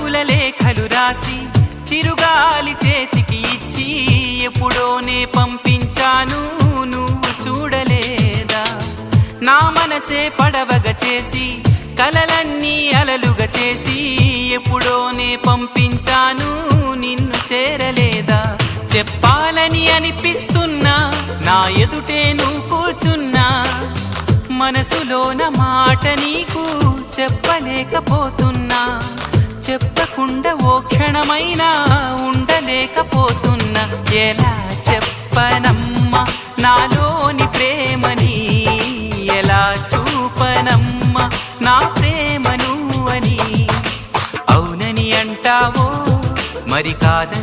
తలపుల లేఖలు రాసి చిరుగాలి చేతికి ఇచ్చి ఎప్పుడోనే పంపించాను నువ్వు చూడలేదా? నా మనసే పడవగా చేసి కలలన్నీ అలలుగా చేసి ఎప్పుడోనే పంపించాను నిన్ను చేరలేదా? చెప్పాలని అనిపిస్తున్నా నా ఎదుటే నువ్వు కూర్చున్నా మనసులోన మాట నీకు చెప్పలేకపోతున్నా. చెప్పకుండా ఓ క్షణమైనా ఉండలేకపోతున్నా. ఎలా చెప్పనమ్మా నాలోని ప్రేమని, ఎలా చూపనమ్మా నా ప్రేమను అని. అవునని అంటావో మరి కాదని